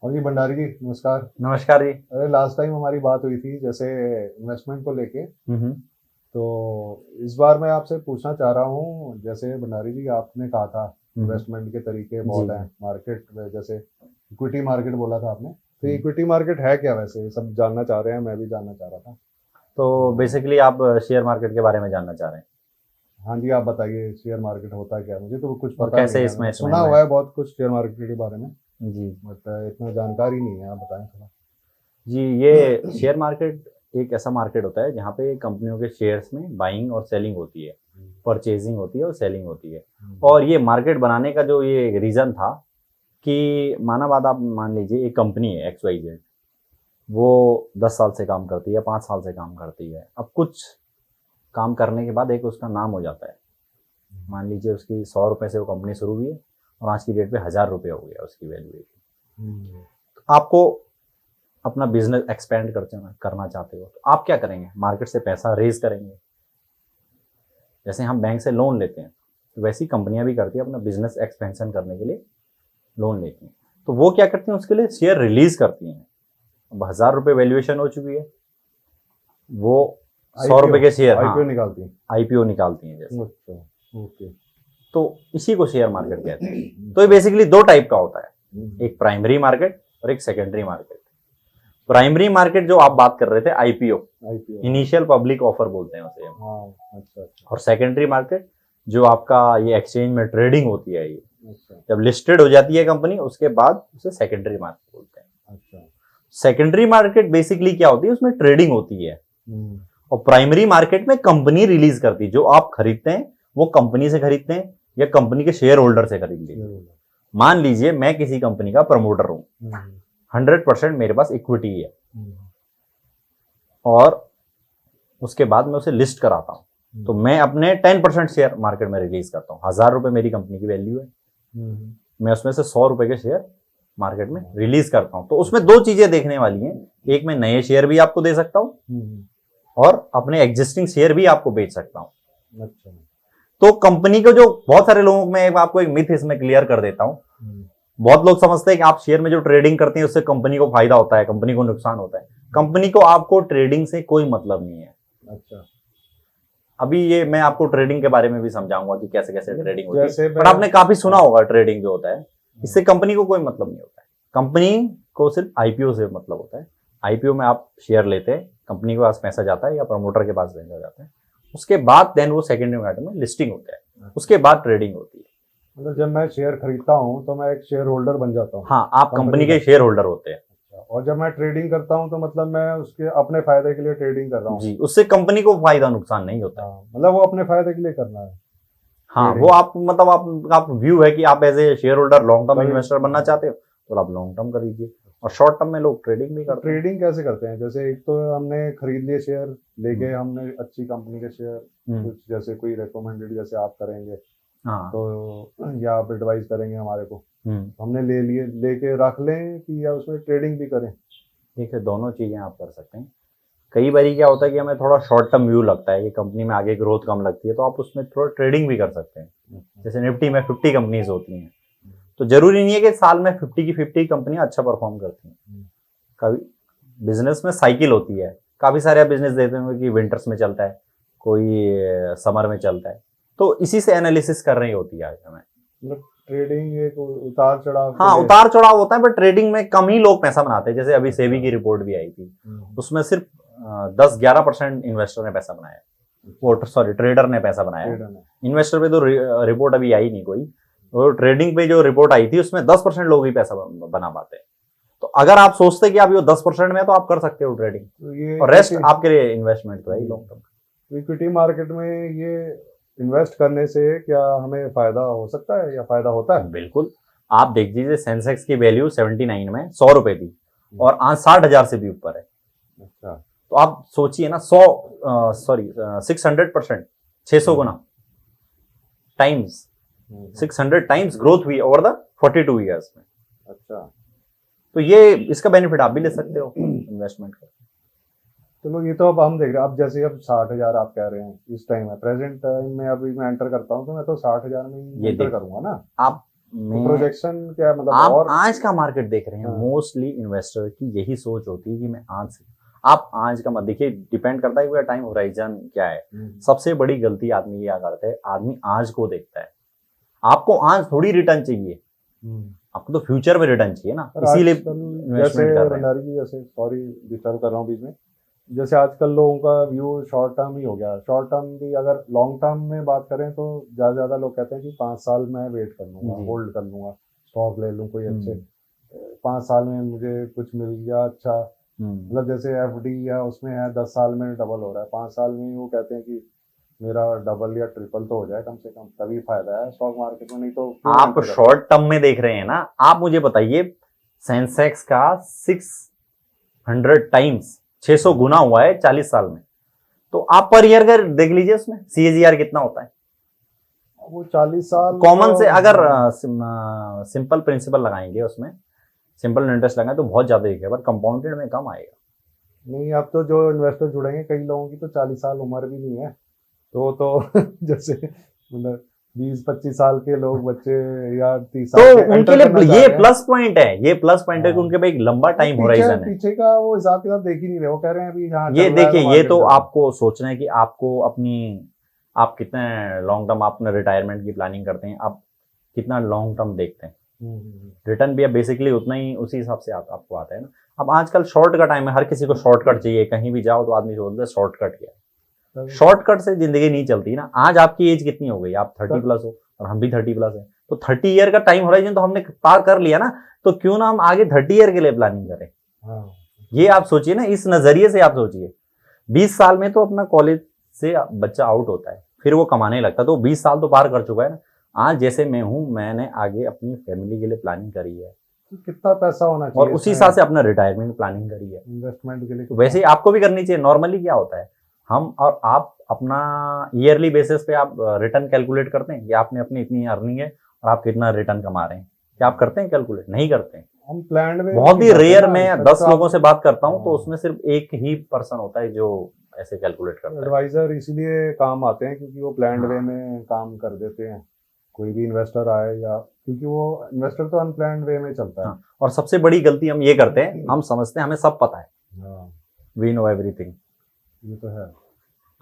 और जी भंडारी जी नमस्कार। नमस्कार जी। अरे लास्ट टाइम हमारी बात हुई थी जैसे इन्वेस्टमेंट को लेके। हम्म। तो इस बार मैं आपसे पूछना चाह रहा हूँ, जैसे भंडारी जी आपने कहा था हम्म। इन्वेस्टमेंट के तरीके जी बहुत हैं जी। मार्केट में, जैसे इक्विटी मार्केट बोला था आपने। तो हम्म। इक्विटी मार्केट है क्या? वैसे ये सब जानना चाह रहे हैं, मैं भी जानना चाह रहा था। तो तो बेसिकली आप शेयर मार्केट के बारे में जानना चाह रहे हैं हाँ जी, आप बताइए शेयर मार्केट होता है क्या? मुझे तो कुछ और पता नहीं कैसे है, इसमें मैंने इतना सुना हुआ इन्वेस्ट। है बहुत कुछ शेयर मार्केट के बारे में, जी बट इतना जानकारी नहीं है, आप बताएं थोड़ा। जी। ये शेयर मार्केट एक ऐसा मार्केट होता है जहाँ पे कंपनियों के शेयर्स में बाइंग और सेलिंग होती है, परचेजिंग होती है और सेलिंग होती है। और ये मार्केट बनाने का जो ये रीज़न था कि माना बात आप मान लीजिए एक कंपनी है एक्स वाई जेड, वो 10 साल से काम करती है, 5 साल से काम करती है। अब कुछ काम करने के बाद एक उसका नाम हो जाता है। मान लीजिए उसकी 100 रुपये से वो कंपनी शुरू हुई है और आज की डेट पे 1000 रुपये हो गया उसकी वैल्यूएशन। हम्म, तो आपको अपना बिजनेस एक्सपेंड करना चाहते हो तो आप क्या करेंगे? मार्केट से पैसा रेज करेंगे। जैसे हम बैंक से लोन लेते हैं तो वैसी कंपनियां भी करती है, अपना बिजनेस एक्सपेंशन करने के लिए लोन लेती हैं। तो वो क्या करती हैं? उसके लिए शेयर रिलीज करती हैं। अब 1000 रुपये वैल्यूएशन हो चुकी है, वो 100 रुपये आईपीओ के शेयर, हाँ, आईपीओ निकालती है। आईपीओ निकालती हैं जैसे। अच्छा, ओके। तो इसी को शेयर मार्केट कहते हैं। तो ये बेसिकली दो टाइप का होता है, एक प्राइमरी मार्केट और एक सेकेंडरी मार्केट। प्राइमरी मार्केट जो आप बात कर रहे थे, IPO, IPO, initial public offer बोलते हैं उसे हम। हाँ। अच्छा अच्छा। और सेकेंडरी मार्केट जो आपका ये एक्सचेंज में ट्रेडिंग होती है, ये अच्छा जब लिस्टेड हो जाती है कंपनी उसके बाद उसे सेकेंडरी मार्केट बोलते हैं। अच्छा। सेकेंडरी मार्केट बेसिकली क्या होती है? उसमें ट्रेडिंग होती है। हम्म, और प्राइमरी मार्केट में कंपनी रिलीज करती है, जो आप खरीदते हैं वो कंपनी से खरीदते हैं या कंपनी के शेयर होल्डर से खरीद ये लीजिए। बोला। मान लीजिए मैं किसी कंपनी का प्रमोटर हूं, हम्म, 100% मेरे पास इक्विटी है, हम्म, और उसके बाद मैं उसे लिस्ट कराता हूं, तो मैं अपने 10% शेयर मार्केट में रिलीज करता हूं। 1000 रुपये मेरी कंपनी की वैल्यू है, हम्म, मैं उसमें से 100 रुपए के शेयर मार्केट में रिलीज करता हूं। तो उसमें दो चीजें देखने वाली हैं, एक मैं नए शेयर भी आपको दे सकता हूं हम्म, और अपने एग्जिस्टिंग शेयर भी आपको बेच सकता हूं। अच्छा। तो कंपनी को जो बहुत सारे लोगों में आपको एक मिथ इसमें क्लियर कर देता हूं। हम्म, बहुत लोग समझते हैं कि आप शेयर में जो ट्रेडिंग करते हैं उससे कंपनी को फायदा होता है, कंपनी को नुकसान होता है। कंपनी को आपको ट्रेडिंग से कोई मतलब नहीं है। अच्छा। अभी ये मैं आपको ट्रेडिंग के बारे में भी समझाऊंगा कि कैसे कैसे ट्रेडिंग होती है। जैसे पर मैं, आपने काफी सुना हाँ, होगा ट्रेडिंग जो होता है, इससे कंपनी को कोई मतलब नहीं होता है। कंपनी को सिर्फ आईपीओ से मतलब होता है। आईपीओ में आप शेयर लेते हैं, कंपनी के पास पैसा जाता है या प्रमोटर के पास पैसा जाता है, उसके बाद देन वो सेकेंडरी मार्केट में लिस्टिंग होता है, उसके बाद ट्रेडिंग होती है। मतलब जब मैं शेयर खरीदता हूँ तो मैं एक शेयर होल्डर बन जाता हूँ हाँ, आप कंपनी कंपनी का। के शेयर होल्डर होते हैं। अच्छा, और जब मैं ट्रेडिंग करता हूँ तो मतलब मैं उसके अपने फायदे के लिए ट्रेडिंग कर रहा हूँ। जी, उससे कंपनी को फायदा नुकसान नहीं होता है। हाँ, मतलब वो अपने फायदे के लिए करना है हाँ, वो ट्रेडिंग। आप मतलब आप व्यू है कि आप as a shareholder long term कभी, इन्वेस्टर बनना हाँ। चाहते हो तो आप लॉन्ग टर्म करिए, और शॉर्ट टर्म में लोग ट्रेडिंग भी तो करते हैं। ट्रेडिंग कैसे करते हैं? जैसे एक तो हमने खरीद लिए शेयर, लेके हम्म। हमने अच्छी कंपनी के शेयर, हम्म। कुछ जैसे कोई रिकमेंडेड जैसे आप करेंगे हाँ। तो, या आप एडवाइस करेंगे हमारे को, हम्म। तो हमने ले लिए, लेके रख लें कि या उसमें ट्रेडिंग भी करें? ठीक है, दोनों चीजें आप कर सकते हैं। कई बार क्या होता है कि हमें थोड़ा शॉर्ट टर्म व्यू लगता है कि कंपनी में आगे ग्रोथ कम लगती है, तो आप उसमें थोड़ा ट्रेडिंग भी कर सकते हैं। जैसे निफ्टी में 50 कंपनीज होती हैं, तो जरूरी नहीं है कि साल में 50 की 50 कंपनियां अच्छा परफॉर्म करती हैं। कभी बिजनेस में साइकिल होती है, काफी सारे बिजनेस देते हैं कि विंटर्स में चलता है, कोई समर में चलता है। तो इसी से एनालिसिस कर रही होती है आज हमें। मतलब ट्रेडिंग एक उतार चढ़ाव के हाँ, लिए। उतार चढ़ाव होता है, पर ट्रेडिंग में कम ही लोग पैसा बनाते हैं। जैसे अभी अच्छा। सेबी की रिपोर्ट भी आई थी, हम्म, उसमें सिर्फ 10-11% इन्वेस्टर ने पैसा बनाया, वो सॉरी ट्रेडर ने पैसा बनाया। ट्रेडर में। इन्वेस्टर पे तो रिपोर्ट अभी आई नहीं कोई। वो ट्रेडिंग पे जो रिपोर्ट आई थी उसमें 10% लोग ही पैसा बना पाते हैं। तो अगर आप सोचते कि आप ये 10% में है तो आप कर सकते हो ट्रेडिंग, तो ये और रेस्ट आपके लिए इन्वेस्टमेंट तो है ही लॉन्ग टर्म। इक्विटी मार्केट में ये इन्वेस्ट करने से क्या हमें फायदा हो सकता है या फायदा होता है? बिल्कुल। आप देख लीजिए, सेंसेक्स की वैल्यू 79 में 100 रुपए थी और आज 60,000 से भी ऊपर है। अच्छा। तो आप सोचिए ना, 600%, 600 गुना टाइम्स, हम्म, 600 टाइम्स ग्रोथ हुई ओवर द 42 ईयर्स में। अच्छा। तो ये इसका बेनिफिट आप भी ले सकते हो इन्वेस्टमेंट का। चलो, ये तो अब हम देख रहे हैं। अब जैसे अब 60,000 आप कह रहे हैं इस टाइम है, प्रेजेंट टाइम में अभी मैं एंटर करता हूँ तो मैं तो 60,000 में ही ये एंटर देखो, करूंगा ना। आप प्रोजेक्शन क्या है, मतलब आप और आज का मार्केट देख रहे हैं, हाँ। मोस्टली इन्वेस्टर की यही सोच होती है कि मैं आज से, आप आज का मत देखिए, डिपेंड करता है कि टाइम होराइजन क्या है। सबसे बड़ी गलती आदमी क्या करता है, आदमी आज को देखता है। आपको आज थोड़ी रिटर्न चाहिए, आपको तो फ्यूचर में रिटर्न चाहिए ना, इसीलिए इन्वेस्टमेंट कर रहे हैं। भंडारी जी, जैसे सॉरी डिस्टर्ब कर रहा हूँ बीच में, जैसे आजकल लोगों का व्यू शॉर्ट टर्म ही हो गया। शॉर्ट टर्म भी अगर लॉन्ग टर्म में बात करें तो ज़्यादा लोग कहते हैं कि 5 साल में वेट कर लूँगा, जी। होल्ड कर लूँगा, स्टॉक ले लूँ कोई अच्छे, 5 साल में मुझे कुछ मिल गया अच्छा, मतलब जैसे एफडी या उसमें है 10 साल में डबल हो रहा है, 5 साल में वो कहते हैं कि मेरा डबल या ट्रिपल तो हो जाए कम से कम, तभी फायदा है स्टॉक मार्केट में, नहीं तो क्यों आप enter करें? शॉर्ट टर्म में देख रहे हैं ना, आप मुझे बताइए, सेंसेक्स का 600 टाइम्स 600 गुना हुआ है 40 साल में, तो आप पर ईयर का देख लीजिए उसमें सीएजीआर कितना होता है। वो 40 साल कॉमन तो- से अगर सिंपल प्रिंसिपल लगाएंगे उसमें, सिंपल इंटरेस्ट लगाएं तो बहुत ज्यादा दिखेगा, पर कंपाउंडेड में कम आएगा। नहीं, अब तो जो इन्वेस्टर जुड़ेंगे कई लोगों की तो 40 साल उम्र भी नहीं है, तो जैसे मतलब 20-25 साल के लोग बच्चे या 30 तो साल के उनके enter करना लिए चाह ये रहे हैं। प्लस पॉइंट है, ये प्लस पॉइंट है कि हाँ। उनके पास एक लंबा टाइम पीछे होराइजन है। पीछे का वो हिसाब किताब देख ही नहीं रहे, वो कह रहे हैं अभी यहाँ ये चल रहा है देखिए, तो ये मार्केट तो चल रहा है। आपको सोचना है कि आपको अपनी, आप कितने लॉन्ग टर्म अपने रिटायरमेंट की प्लानिंग करते हैं, आप कितना लॉन्ग टर्म देखते हैं। रिटर्न भी अब बेसिकली उतना ही उसी हिसाब से आपको आता है ना। अब आजकल शॉर्ट का टाइम है, हर किसी को शॉर्टकट चाहिए, कहीं भी जाओ तो आदमी सोचता है शॉर्टकट क्या है। शॉर्टकट से जिंदगी नहीं चलती ना। आज आपकी एज कितनी हो गई, आप 30 प्लस हो और हम भी 30 प्लस है, तो 30 ईयर का टाइम होराइजन तो हमने पार कर लिया ना, तो क्यों ना हम आगे 30 ईयर के लिए प्लानिंग करें। हाँ। ये आप सोचिए ना, इस नजरिए से आप सोचिए। 20 साल में तो अपना कॉलेज से बच्चा आउट होता है, फिर वो कमाने लगता है, तो 20 साल तो पार कर चुका है ना। आज जैसे मैं हूं, मैंने आगे अपनी फैमिली के लिए प्लानिंग करी है, तो कितना पैसा होना और चाहिए उसी हिसाब से अपना रिटायरमेंट प्लानिंग करी है। इन्वेस्टमेंट के लिए? तो वैसे ही आपको भी करनी चाहिए। नॉर्मली क्या होता है, हम और आप अपना ईयरली बेसिस पे आप रिटर्न कैलकुलेट करते हैं कि आपने अपनी इतनी अर्निंग है और आप कितना रिटर्न कमा रहे हैं, क्या आप करते हैं कैलकुलेट? नहीं करते हैं। हम प्लान में बहुत ही रेयर, मैं 10 आप लोगों से बात करता हूँ तो उसमें सिर्फ एक ही पर्सन होता है जो ऐसे कैलकुलेट करता है। एडवाइजर इसीलिए काम आते हैं क्योंकि वो प्लान वे हाँ। में काम कर देते हैं, कोई भी इन्वेस्टर आए या, क्योंकि वो इन्वेस्टर तो अनप्लान्ड वे में चलता है। हाँ। और सबसे बड़ी गलती हम ये करते हैं, हम समझते हैं हमें सब पता है, हाँ, वी नो एवरीथिंग। ये तो है।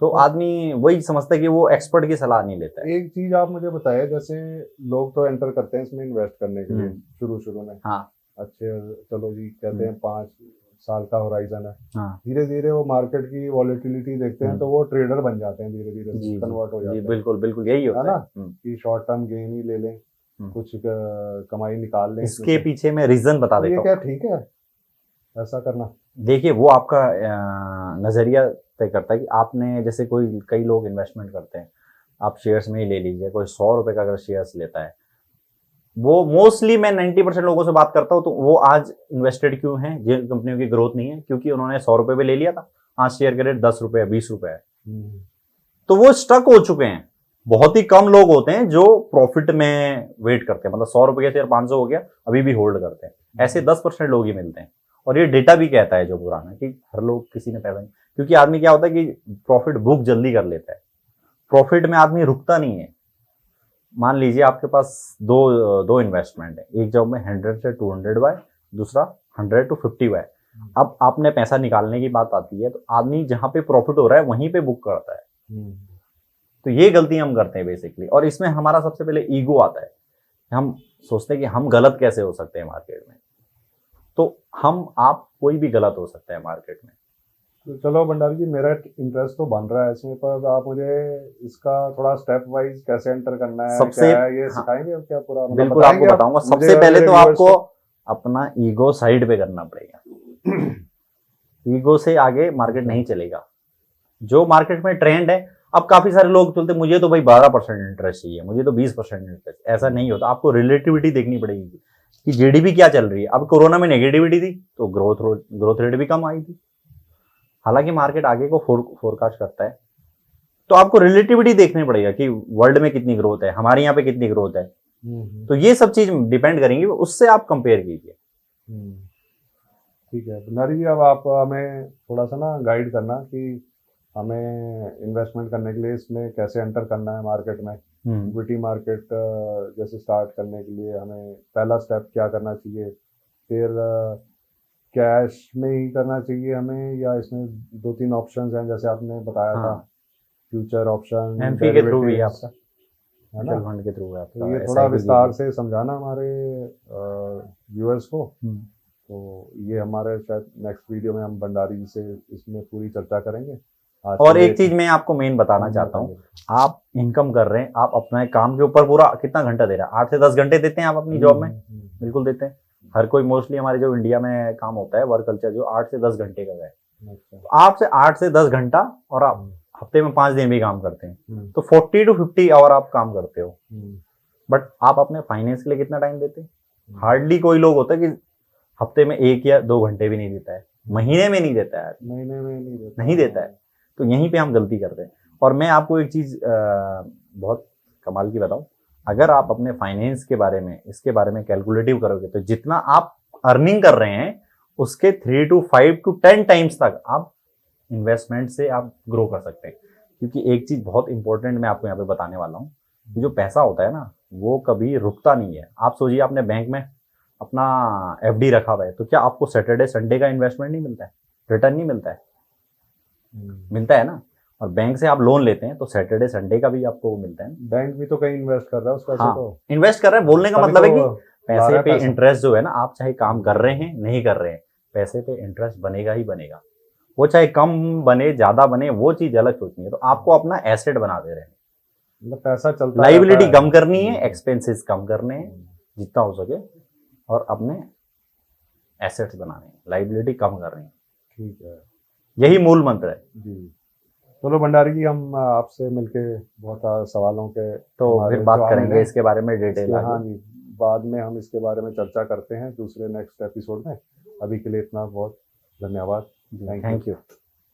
तो आदमी वही समझता है कि वो एक्सपर्ट की सलाह नहीं लेता है। एक चीज आप मुझे बताइए, जैसे लोग तो एंटर करते हैं इसमें इन्वेस्ट करने के लिए शुरू में, हाँ। अच्छे, चलो जी कहते हैं 5 साल का होराइजन है, हाँ। धीरे धीरे वो मार्केट की वॉलेटिलिटी देखते हैं तो वो ट्रेडर बन जाते हैं, धीरे धीरे कन्वर्ट हो जाते हैं। बिल्कुल बिल्कुल यही होता है ना, कि शॉर्ट टर्म गेन ही ले लें, कुछ कमाई निकाल लें इसके पीछे मैं रीजन बता तो ये देता क्या हूँ। ठीक है ऐसा करना? देखिए, वो आपका नजरिया तय करता है कि आपने, जैसे कई लोग इन्वेस्टमेंट करते हैं, आप शेयर्स में ही ले लीजिए, कोई 100 रुपए का अगर शेयर्स लेता है, वो मोस्टली मैं 90% लोगों से बात करता हूँ, तो वो आज इन्वेस्टेड क्यों हैं, जिन कंपनियों की ग्रोथ नहीं है, क्योंकि उन्होंने 100 रुपए पे ले लिया था, आज शेयर का रेट 10 रुपए है, 20 रुपए है, तो वो स्टक हो चुके हैं। बहुत ही कम लोग होते हैं जो प्रॉफिट में वेट करते हैं, मतलब 100 रुपए के शेयर 500 हो गया, अभी भी होल्ड करते हैं। ऐसे 10% लोग ही मिलते हैं, और ये डेटा भी कहता है जो पुराना, कि हर लोग किसी ने पैसा नहीं, क्योंकि आदमी क्या होता है कि प्रॉफिट बुक जल्दी कर लेता है, प्रॉफिट में आदमी रुकता नहीं है। मान लीजिए आपके पास दो इन्वेस्टमेंट है, एक जॉब में 100 से 200 बाय, दूसरा 100 to 50 बाय। अब आपने पैसा निकालने की बात आती है, तो आदमी जहां पे प्रॉफिट हो रहा है वहीं पे बुक करता है। तो ये गलती हम करते हैं बेसिकली, और इसमें हमारा सबसे पहले ईगो आता है। हम सोचते हैं कि हम गलत कैसे हो सकते हैं मार्केट में, तो आप कोई भी गलत हो सकता है मार्केट में। तो चलो भंडारी जी, मेरा इंटरेस्ट तो बन रहा है इसमें, पर आप मुझे इसका थोड़ा स्टेप वाइज कैसे एंटर करना है, सबसे क्या है ये हाँ, सिखाएंगे क्या पूरा? मतलब बिल्कुल बताएंगे आपको आप बताऊंगा। मुझे सबसे और पहले मेरे तो viewers आपको को? अपना ईगो साइड पे करना पड़ेगा। ईगो से आगे मार्केट नहीं चलेगा। जो मार्केट में ट्रेंड है, अब काफी सारे लोग चलते, मुझे तो भाई 12% इंटरेस्ट चाहिए, मुझे तो 20% इंटरेस्ट, ऐसा नहीं होता। आपको रिलेटिविटी देखनी पड़ेगी कि जीडीपी क्या चल रही है। अब कोरोना में नेगेटिविटी थी तो ग्रोथ रेट भी कम आई थी, हालांकि मार्केट आगे को फोरकास्ट करता है। तो आपको रिलेटिविटी देखनी पड़ेगा कि वर्ल्ड में कितनी ग्रोथ है, हमारे यहाँ पे कितनी ग्रोथ है। तो ये सब चीज डिपेंड करेंगी, उससे आप कंपेयर कीजिए। ठीक है भंडारी जी, अब आप हमें थोड़ा सा ना गाइड करना कि हमें इन्वेस्टमेंट करने के लिए इसमें कैसे एंटर करना है मार्केट में, इक्विटी मार्केट जैसे स्टार्ट करने के लिए हमें पहला स्टेप क्या करना चाहिए, फिर कैश में ही करना चाहिए हमें, या इसमें 2-3 ऑप्शंस हैं जैसे आपने बताया था, फ्यूचर ऑप्शन, एमपी के थ्रू भी आपका, है ना, फंड के थ्रू है आपका, तो ये थोड़ा विस्तार से समझाना हमारे व्यूअर्स को। तो ये हमारे शायद नेक्स्ट वीडियो में हम भंडारी जी से इसमें पूरी चर्चा करेंगे। और एक चीज मैं आपको मेन बताना चाहता हूँ, आप इनकम कर रहे हैं, आप अपने काम के ऊपर पूरा कितना घंटा दे रहे हैं, 8 से 10 घंटे देते हैं आप अपनी जॉब में? बिल्कुल देते हैं। हर कोई मोस्टली हमारे जो इंडिया में काम होता है वर्क कल्चर जो 8 से 10 घंटे का है, तो आपसे 8 से 10 घंटा और आप हफ्ते में 5 दिन भी काम करते हैं, तो 40 to 50 आवर आप काम करते हो। बट आप अपने फाइनेंस के लिए कितना टाइम देते हैं? हार्डली कोई लोग होता है कि हफ्ते में 1 या 2 घंटे भी नहीं देता है, महीने में नहीं देता है, महीने में नहीं देता है। तो यहीं पे हम गलती करते हैं। और मैं आपको एक चीज बहुत कमाल की बताऊं, अगर आप अपने फाइनेंस के बारे में, इसके बारे में कैलकुलेटिव करोगे, तो जितना आप अर्निंग कर रहे हैं उसके 3 to 5 to 10 टाइम्स तक आप इन्वेस्टमेंट से आप ग्रो कर सकते हैं। क्योंकि एक चीज बहुत इंपॉर्टेंट मैं आपको यहाँ पे बताने वाला हूँ, कि जो पैसा होता है ना वो कभी रुकता नहीं है। आप सोचिए आपने बैंक में अपना एफडी रखा हुआ है, तो क्या आपको सैटरडे संडे का इन्वेस्टमेंट नहीं मिलता है, रिटर्न नहीं मिलता है? मिलता है ना। और बैंक से आप लोन लेते हैं तो सैटरडे संडे का भी आपको मिलता है। बैंक भी तो कहीं इन्वेस्ट कर रहा है उस पैसे को। इन्वेस्ट कर रहा है, बोलने का मतलब है कि पैसे पे पैसा। इंटरेस्ट जो है ना, आप चाहे काम कर रहे हैं नहीं कर रहे हैं, पैसे पे इंटरेस्ट बनेगा ही बनेगा। वो चाहे कम बने ज्यादा बने, वो चीज अलग सोचनी है। तो आपको अपना एसेट बना दे रहे हैं, मतलब पैसा चलता, लाइबिलिटी कम करनी है, एक्सपेंसेस कम करने हैं जितना हो सके, और अपने एसेट्स बनाने हैं, लाइबिलिटी कम करनी है। ठीक है, यही मूल मंत्र है जी। चलो भंडारी जी, हम आपसे मिलके बहुत सवालों के तो फिर बात करेंगे इसके बारे में डिटेल। हाँ जी, बाद में हम इसके बारे में चर्चा करते हैं दूसरे नेक्स्ट एपिसोड में। अभी के लिए इतना, बहुत धन्यवाद। Thank you.